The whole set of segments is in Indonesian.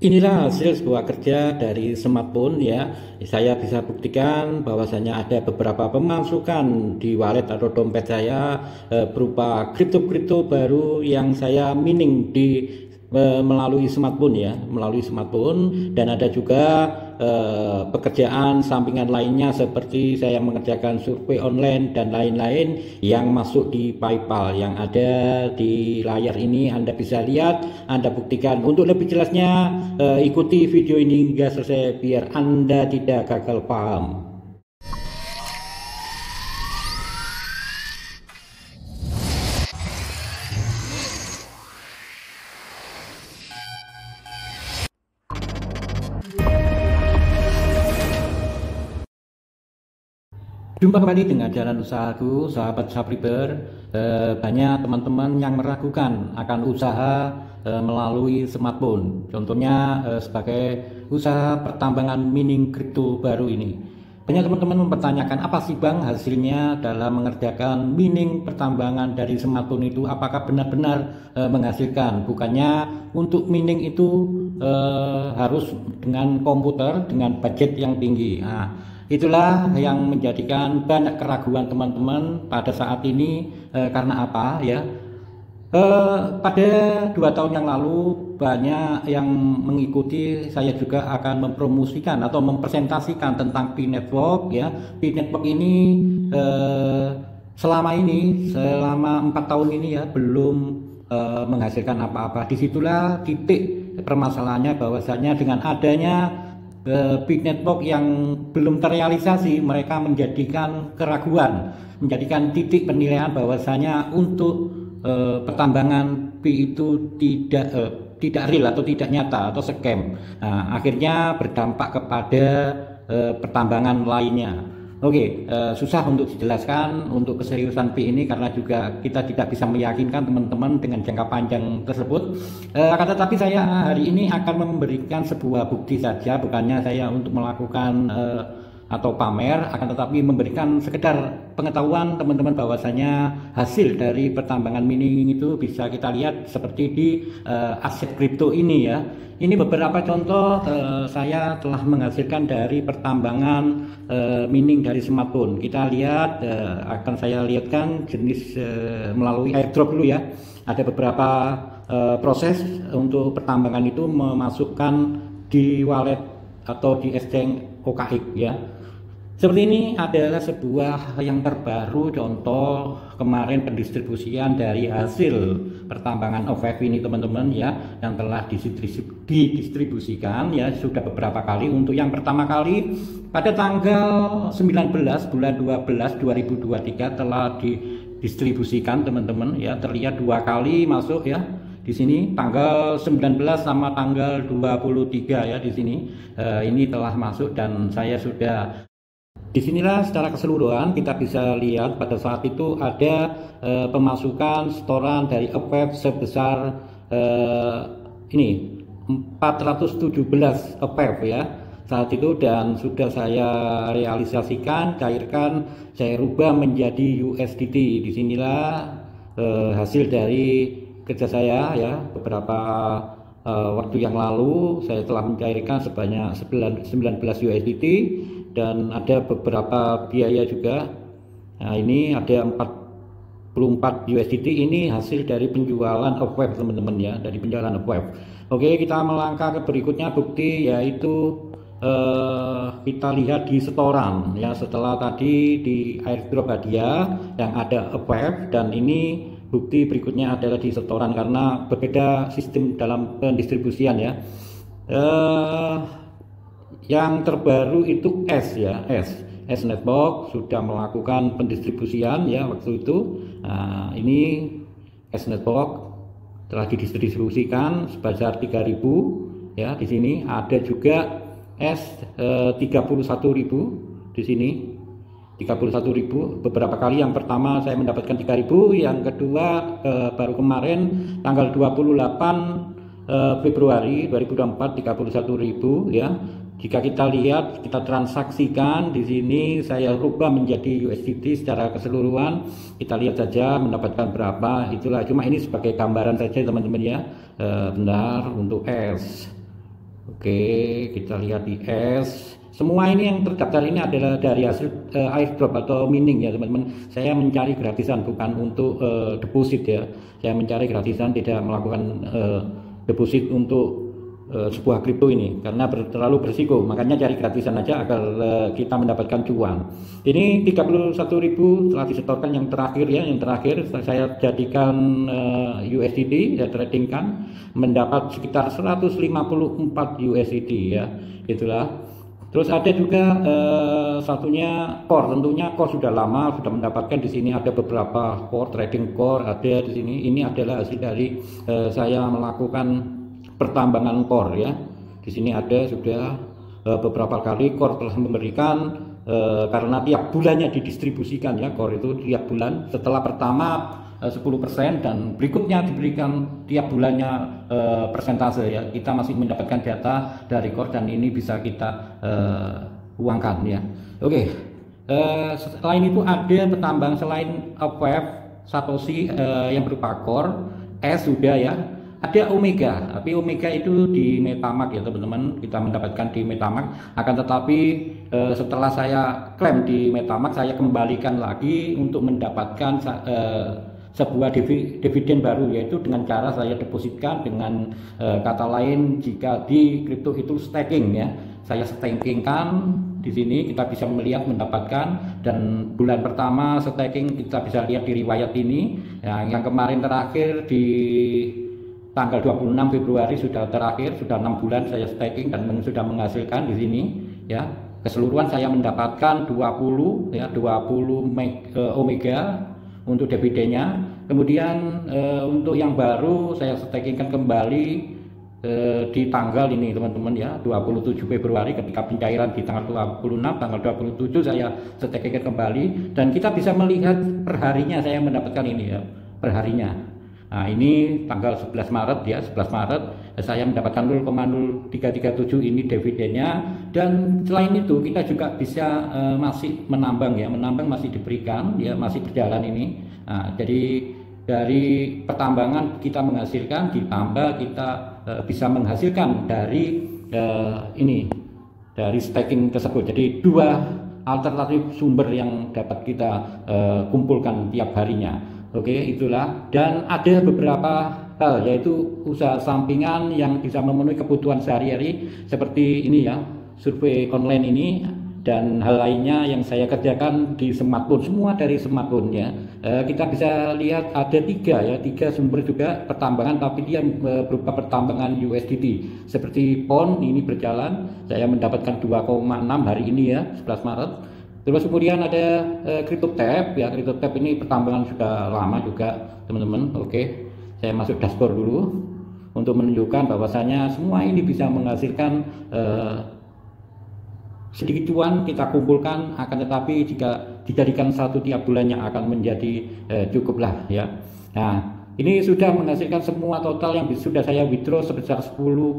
Inilah hasil sebuah kerja dari smartphone ya. Saya bisa buktikan bahwasanya ada beberapa pemasukan di wallet atau dompet saya berupa kripto-kripto baru yang saya mining melalui smartphone ya, melalui smartphone. Dan ada juga pekerjaan sampingan lainnya seperti saya mengerjakan survei online dan lain-lain yang masuk di PayPal yang ada di layar ini. Anda bisa lihat, Anda buktikan. Untuk lebih jelasnya ikuti video ini hingga selesai biar Anda tidak gagal paham. Jumpa kembali dengan jalan usahaku, sahabat Sabriber. Banyak teman-teman yang meragukan akan usaha melalui smartphone. Contohnya sebagai usaha pertambangan mining kripto baru ini. Banyak teman-teman mempertanyakan, apa sih Bang hasilnya dalam mengerjakan mining pertambangan dari smartphone itu? Apakah benar-benar menghasilkan? Bukannya untuk mining itu harus dengan komputer, dengan budget yang tinggi. Nah, itulah yang menjadikan banyak keraguan teman-teman pada saat ini. Karena apa ya? Pada 2 tahun yang lalu banyak yang mengikuti. Saya juga akan mempromosikan atau mempresentasikan tentang P-Network ya. P-Network ini selama 4 tahun ini ya belum menghasilkan apa-apa. Disitulah titik permasalahannya, bahwasanya dengan adanya P-Network yang belum terrealisasi, mereka menjadikan keraguan, menjadikan titik penilaian bahwasanya untuk pertambangan P itu tidak real atau tidak nyata atau scam. Nah, akhirnya berdampak kepada pertambangan lainnya. Oke, susah untuk dijelaskan untuk keseriusan P ini karena juga kita tidak bisa meyakinkan teman-teman dengan jangka panjang tersebut. Akan tetapi saya hari ini akan memberikan sebuah bukti saja, bukannya saya untuk melakukan atau pamer, akan tetapi memberikan sekedar pengetahuan teman-teman bahwasanya hasil dari pertambangan mining itu bisa kita lihat seperti di aset kripto ini ya. Ini beberapa contoh saya telah menghasilkan dari pertambangan mining dari smartphone. Kita lihat, akan saya lihatkan jenis melalui airdrop dulu ya. Ada beberapa proses untuk pertambangan itu memasukkan di wallet atau di exchange OKX ya. Seperti ini adalah sebuah yang terbaru, contoh kemarin pendistribusian dari hasil pertambangan OKX ini teman-teman ya, yang telah didistribusikan ya sudah beberapa kali. Untuk yang pertama kali pada tanggal 19 bulan 12 2023 telah didistribusikan teman-teman ya, terlihat 2 kali masuk ya. Di sini tanggal 19 sama tanggal 23 ya, di sini ini telah masuk dan saya sudah. Disinilah secara keseluruhan kita bisa lihat pada saat itu ada pemasukan setoran dari OKX sebesar ini 417 OKX ya saat itu, dan sudah saya realisasikan, cairkan, saya rubah menjadi USDT. Disinilah hasil dari kerja saya ya. Beberapa waktu yang lalu saya telah mencairkan sebanyak 19 USDT dan ada beberapa biaya juga. Nah, ini ada 44 USDT, ini hasil dari penjualan OKX teman-teman ya, dari penjualan OKX. Oke, kita melangkah ke berikutnya bukti, yaitu kita lihat di setoran ya. Setelah tadi di airdrop hadiah yang ada OKX, dan ini bukti berikutnya adalah di setoran karena berbeda sistem dalam pendistribusian ya. Yang terbaru itu S ya, S Network sudah melakukan pendistribusian ya waktu itu. Nah, ini S Network telah didistribusikan sebesar 3.000 ya. Di sini ada juga S 31.000 di sini. 31.000 beberapa kali. Yang pertama saya mendapatkan 3.000, yang kedua baru kemarin tanggal 28 Februari 2024 31.000 ya. Jika kita lihat, kita transaksikan di sini, saya rubah menjadi USDT secara keseluruhan. Kita lihat saja mendapatkan berapa. Itulah, cuma ini sebagai gambaran saja teman-teman ya. Benar untuk S. Oke, kita lihat di S. Semua ini yang terdaftar ini adalah dari hasil airdrop atau mining ya teman-teman. Saya mencari gratisan, bukan untuk deposit ya. Saya mencari gratisan, tidak melakukan deposit untuk sebuah kripto ini karena terlalu berisiko. Makanya cari gratisan aja agar kita mendapatkan cuan. Ini 31.000 telah disetorkan yang terakhir ya. Yang terakhir saya jadikan USDT, saya tradingkan mendapat sekitar 154 USDT ya. Itulah. Terus ada juga satunya core. Tentunya core sudah lama sudah mendapatkan. Di sini ada beberapa core, trading core ada di sini. Ini adalah hasil dari saya melakukan pertambangan core ya. Di sini ada sudah beberapa kali core telah memberikan karena tiap bulannya didistribusikan ya, core itu tiap bulan. Setelah pertama 10% dan berikutnya diberikan tiap bulannya persentase ya. Kita masih mendapatkan data dari core dan ini bisa kita uangkan ya. Oke. Selain itu ada petambang selain Upwave, Satoshi yang berupa core, S sudah ya. Ada Omega, tapi Omega itu di Metamask ya teman-teman, kita mendapatkan di Metamask. Akan tetapi setelah saya klaim di Metamask, saya kembalikan lagi untuk mendapatkan sebuah dividen baru, yaitu dengan cara saya depositkan. Dengan kata lain, jika di kripto itu staking ya, saya stakingkan. Di sini kita bisa melihat mendapatkan, dan bulan pertama staking kita bisa lihat di riwayat ini ya, yang kemarin terakhir di tanggal 26 Februari sudah terakhir, sudah 6 bulan saya staking dan sudah menghasilkan di sini ya. Keseluruhan saya mendapatkan 20 ya, 20 Omega untuk dividennya. Kemudian untuk yang baru saya stakingkan kembali di tanggal ini teman-teman ya, 27 Februari ketika pencairan di tanggal 26, tanggal 27 saya stakingkan kembali, dan kita bisa melihat perharinya saya mendapatkan ini ya, perharinya. Nah ini tanggal 11 Maret ya, 11 Maret saya mendapatkan 0,0337 ini dividennya. Dan selain itu kita juga bisa masih menambang ya, menambang masih diberikan ya, masih berjalan ini. Nah, jadi dari pertambangan kita menghasilkan, ditambah kita bisa menghasilkan dari ini, dari staking tersebut. Jadi dua alternatif sumber yang dapat kita kumpulkan tiap harinya. Oke, itulah. Dan ada beberapa hal, yaitu usaha sampingan yang bisa memenuhi kebutuhan sehari-hari seperti ini ya, survei online ini, dan hal lainnya yang saya kerjakan di smartphone, semua dari smartphone ya. Kita bisa lihat ada tiga sumber juga pertambangan, tapi dia berupa pertambangan USDT seperti PON ini berjalan. Saya mendapatkan 2,6 hari ini ya, 11 Maret. Terus kemudian ada CryptoTab ya, CryptoTab ini pertambangan sudah lama juga teman-teman. Oke, saya masuk dashboard dulu untuk menunjukkan bahwasanya semua ini bisa menghasilkan sedikit cuan kita kumpulkan, akan tetapi jika dijadikan satu tiap bulannya akan menjadi cukuplah ya. Nah, ini sudah menghasilkan semua total yang sudah saya withdraw sebesar 10,52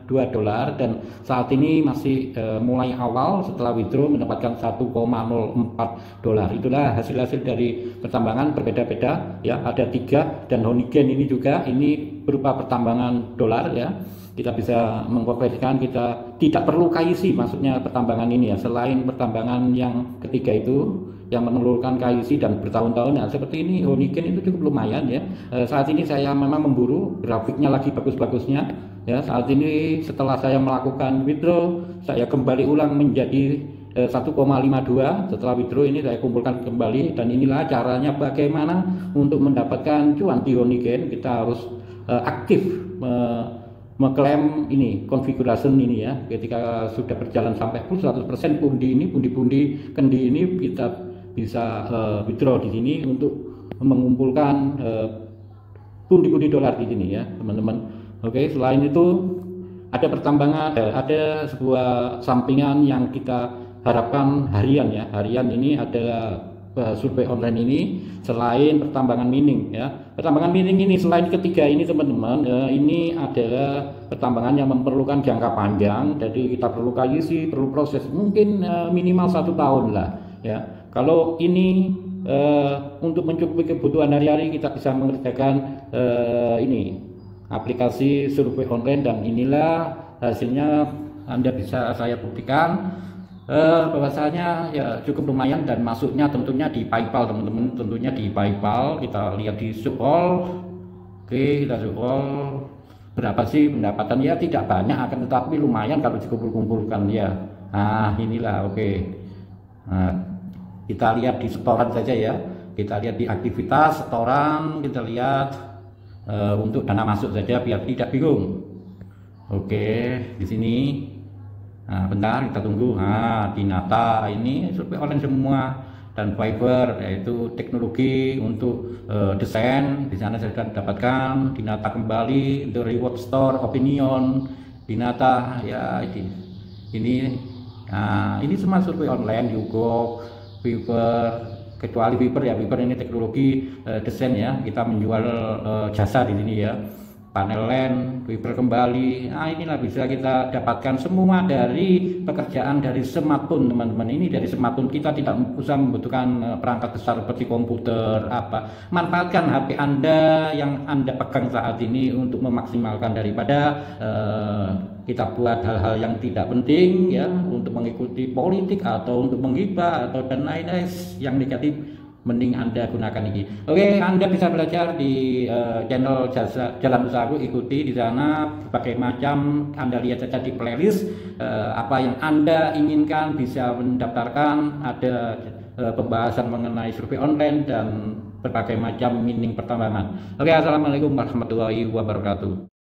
dolar, dan saat ini masih mulai awal setelah withdraw mendapatkan 1,04 dolar. Itulah hasil-hasil dari pertambangan berbeda-beda ya, ada 3, dan Honigen ini juga ini berupa pertambangan dolar ya. Kita bisa mengkonversikan, kita tidak perlu KYC, maksudnya pertambangan ini ya, selain pertambangan yang ketiga itu yang menelurkan KYC dan bertahun-tahun. Nah, seperti ini Honigen itu cukup lumayan ya. Saat ini saya memang memburu, grafiknya lagi bagus-bagusnya ya. Saat ini setelah saya melakukan withdraw, saya kembali ulang menjadi 1,52. Setelah withdraw ini saya kumpulkan kembali, dan inilah caranya bagaimana untuk mendapatkan cuan di Honigen. Kita harus aktif mengklaim ini configuration ini ya. Ketika sudah berjalan sampai full 100% pundi-pundi kendi ini kita bisa withdraw di sini untuk mengumpulkan pundi-pundi dolar di sini ya teman-teman. Oke, selain itu ada pertambangan, ada sebuah sampingan yang kita harapkan harian ya. Harian ini adalah survei online ini, selain pertambangan mining ya. Pertambangan mining ini selain ketiga ini teman-teman, ini adalah pertambangan yang memerlukan jangka panjang. Jadi kita perlu KYC, perlu proses mungkin minimal 1 tahun lah ya. Kalau ini untuk mencukupi kebutuhan hari-hari, kita bisa mengerjakan ini aplikasi survei online, dan inilah hasilnya Anda bisa saya buktikan bahwasanya ya cukup lumayan, dan masuknya tentunya di PayPal teman-teman, tentunya di PayPal. Kita lihat di scroll. Oke, kita scroll. Berapa sih pendapatan? Ya tidak banyak, akan tetapi lumayan kalau dikumpul-kumpulkan ya. Nah inilah, oke. Nah, kita lihat di setoran saja ya. Kita lihat di aktivitas setoran, kita lihat untuk dana masuk saja biar tidak bingung. Oke, di sini. Nah, bentar kita tunggu. Nah, di Nata ini survei online semua, dan Fiverr yaitu teknologi untuk desain. Di sana saya sudah dapatkan. Di Nata kembali untuk reward store, opinion. Di Nata ya ini. Nah, ini semua survei online, Yugo, Fiverr, kecuali Fiverr ya. Fiverr ini teknologi desain ya. Kita menjual jasa di sini ya. Panel land, Fiverr kembali. Nah, inilah bisa kita dapatkan semua dari pekerjaan dari smartphone teman-teman. Ini dari smartphone, kita tidak usah membutuhkan perangkat besar seperti komputer apa. Manfaatkan HP Anda yang Anda pegang saat ini untuk memaksimalkan daripada kita buat hal-hal yang tidak penting ya, untuk mengikuti politik atau untuk menghibah atau dan lain-lain yang negatif. Mending Anda gunakan ini. Oke, Anda bisa belajar di channel Jalan Usahaku, ikuti di sana berbagai macam. Anda lihat saja di playlist apa yang Anda inginkan, bisa mendaftarkan. Ada pembahasan mengenai survei online dan berbagai macam mining pertambangan. Oke, assalamualaikum warahmatullahi wabarakatuh.